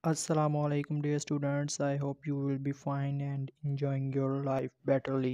Assalamu alaikum dear students. I hope you will be fine and enjoying your life betterly.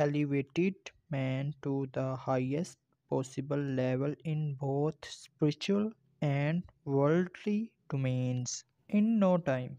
elevated man to the highest possible level in both spiritual and worldly domains. In no time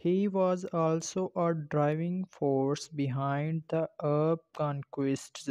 He was also a driving force behind the Arab conquests.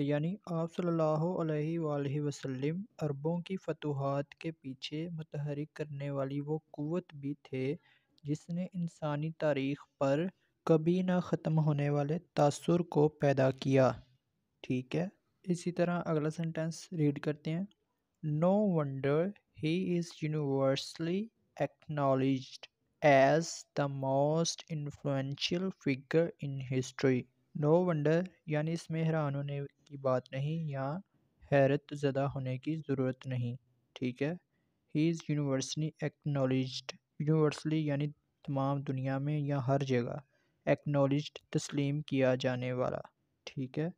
کہ یعنی آپ صلی اللہ علیہ وآلہ وسلم عربوں کی فتوحات کے پیچھے متحرک کرنے والی وہ قوت بھی تھے جس نے انسانی تاریخ پر کبھی نہ ختم ہونے والے تاثر کو پیدا کیا۔ ٹھیک ہے، اسی طرح اگلا سنٹینس ریڈ کرتے ہیں۔ No wonder he is universally acknowledged as the most influential figure in history. No wonder یعنی اس میں حیران ہونے کی بات نہیں یا حیرت زدہ ہونے کی ضرورت نہیں، ٹھیک ہے۔ He is universally acknowledged، universally یعنی تمام دنیا میں یا ہر جگہ، acknowledged تسلیم کیا جانے والا، ٹھیک ہے۔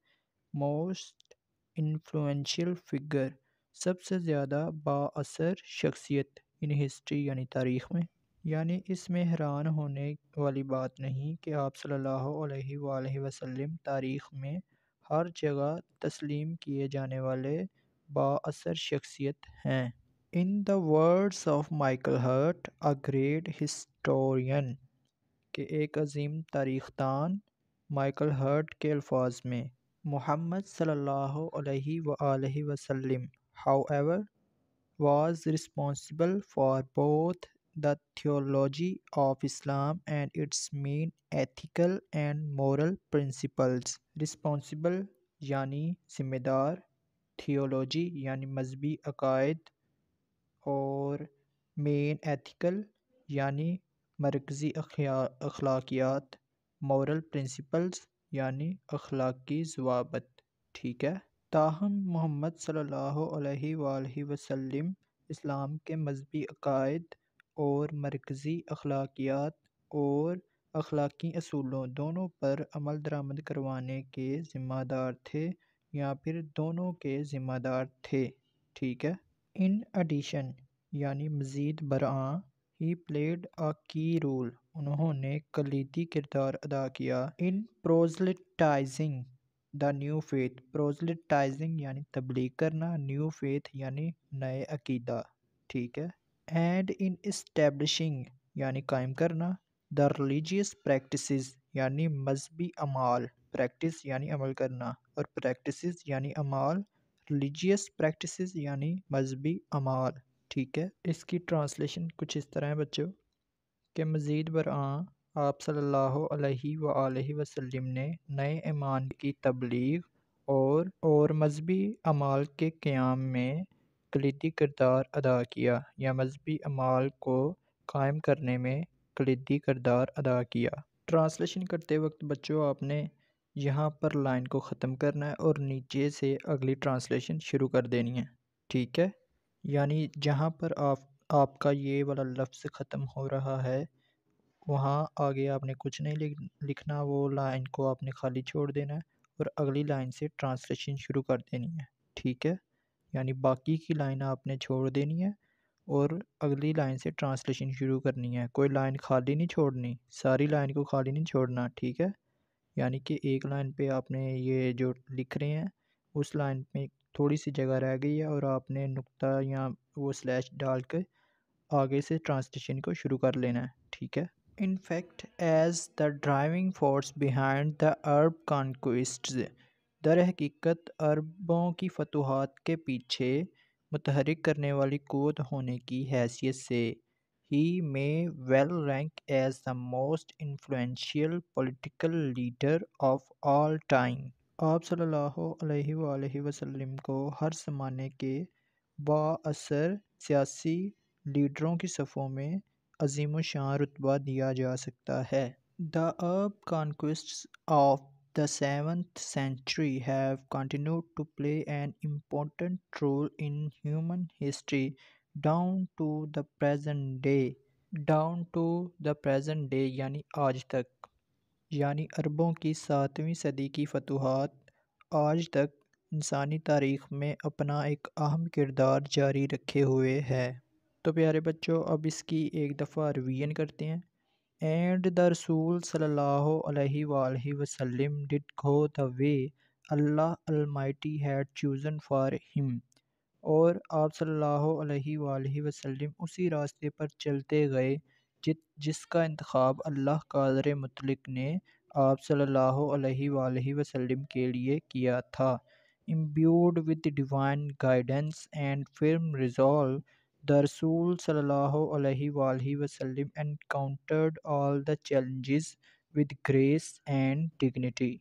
Most influential figure سب سے زیادہ بااثر شخصیت ان ہسٹری یعنی تاریخ میں، یعنی اس میں حیران ہونے والی بات نہیں کہ آپ صلی اللہ علیہ وآلہ وسلم تاریخ میں ہر جگہ تسلیم کیے جانے والے بااثر شخصیت ہیں۔ In the words of Michael Hart, a great historian، کہ ایک عظیم تاریخ دان مائیکل ہرٹ کے الفاظ میں، محمد صلی اللہ علیہ وآلہ وسلم however was responsible for both the theology of Islam and its main ethical and moral principles۔ responsible یعنی ذمہ دار، theology یعنی مذہبی عقائد، اور مین ایتھیکل یعنی مرکزی اخلاقیات، مورل پرنسپلز یعنی اخلاقی ضوابط، ٹھیک ہے۔ تاہم محمد صلی اللہ علیہ وآلہ وسلم اسلام کے مذہبی عقائد اور مرکزی اخلاقیات اور اخلاقی اصولوں دونوں پر عمل درآمد کروانے کے ذمہ دار تھے، یا پھر دونوں کے ذمہ دار تھے، ٹھیک ہے۔ ان ایڈیشن یعنی مزید برآں، ہی پلیڈ اے کی رول، انہوں نے کلیدی کردار ادا کیا، ان پروزلٹائزنگ دا نیو فیتھ، پروزلٹائزنگ یعنی تبلیغ کرنا، نیو فیتھ یعنی نئے عقیدہ، ٹھیک ہے۔ اینڈ ان اسٹیبلشنگ یعنی قائم کرنا، دا ریلیجیس پریکٹسز یعنی مذہبی اعمال، پریکٹس یعنی عمل کرنا اور پریکٹسز یعنی اعمال، ریلیجیس پریکٹسز یعنی مذہبی اعمال، ٹھیک ہے۔ اس کی ٹرانسلیشن کچھ اس طرح ہے بچوں کہ مزید برآں آپ صلی اللہ علیہ وآلہ وسلم نے نئے ایمان کی تبلیغ اور مذہبی اعمال کے قیام میں کلیدی کردار ادا کیا، یا مذہبی اعمال کو قائم کرنے میں کلیدی کردار ادا کیا۔ ٹرانسلیشن کرتے وقت بچوں آپ نے یہاں پر لائن کو ختم کرنا ہے اور نیچے سے اگلی ٹرانسلیشن شروع کر دینی ہے، ٹھیک ہے۔ یعنی جہاں پر آپ کا یہ والا لفظ ختم ہو رہا ہے وہاں آگے آپ نے کچھ نہیں لکھنا، وہ لائن کو آپ نے خالی چھوڑ دینا ہے اور اگلی لائن سے ٹرانسلیشن شروع کر دینی ہے، ٹھیک ہے۔ یعنی باقی کی لائن آپ نے چھوڑ دینی ہے اور اگلی لائن سے ٹرانسلیشن شروع کرنی ہے، کوئی لائن خالی نہیں چھوڑنی، ساری لائن کو خالی نہیں چھوڑنا، ٹھیک ہے۔ یعنی کہ ایک لائن پہ آپ نے یہ جو لکھ رہے ہیں اس لائن میں تھوڑی سی جگہ رہ گئی ہے اور آپ نے نقطہ یا وہ سلیش ڈال کے آگے سے ٹرانسلیشن کو شروع کر لینا ہے، ٹھیک ہے۔ In fact, as the driving force behind the Arab conquests، در حقیقت عربوں کی فتوحات کے پیچھے متحرک کرنے والی قوت ہونے کی حیثیت سے، he may well rank as the most influential political leader of all time۔ آپ صلی اللہ علیہ وآلہ وسلم کو ہر زمانے کے بااثر سیاسی لیڈروں کی صفوں میں عظیم الشان رتبہ دیا جا سکتا ہے۔ The Arab conquests of the 7th century have continued to play an important role in human history down to the present day۔ down to the present day یعنی آج تک، یعنی عربوں کی 7ویں صدی کی فتوحات آج تک انسانی تاریخ میں اپنا ایک اہم کردار جاری رکھے ہوئے ہے۔ تو پیارے بچوں اب اس کی ایک دفعہ ریویژن کرتے ہیں۔ اینڈ دا رسول صلی اللہ علیہ وآلہ وسلم ڈڈ گو دا وے اللہ المائٹی ہیڈ چوزن فار ہم، اور آپ صلی اللہ علیہ وآلہ وسلم اسی راستے پر چلتے گئے جس کا انتخاب اللہ قادر مطلق نے آپ صلی اللہ علیہ وآلہ وسلم کے لیے کیا تھا۔ Imbued with divine guidance and firm resolve, the Rasul sallallahu alaihi wasallam encountered all the challenges with grace and dignity.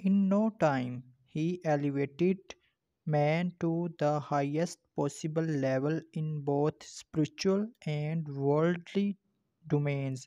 In no time, he elevated man to the highest possible level in both spiritual and worldly domains.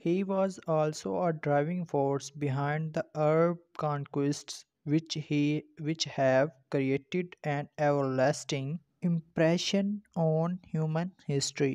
He was also a driving force behind the Arab conquests which have created an everlasting impression on human history.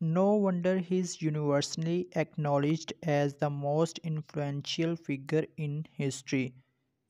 No wonder he is universally acknowledged as the most influential figure in history.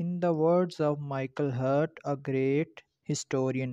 In the words of Michael Hurt, a great historian,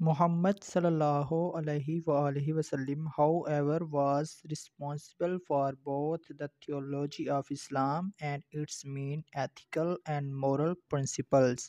Muhammad sallallahu alaihi wasallam, however, was responsible for both the theology of Islam and its main ethical and moral principles.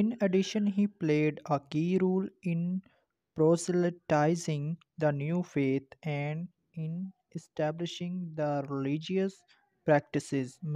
In addition, he played a key role in proselytizing the new faith and in establishing the religious practices.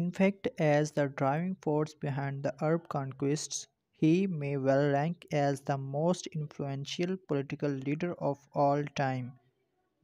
In fact, as the driving force behind the Arab conquests, he may well rank as the most influential political leader of all time.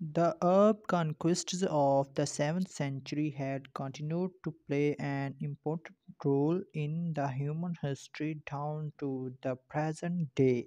The Arab conquests of the 7th century had continued to play an important role in the human history down to the present day.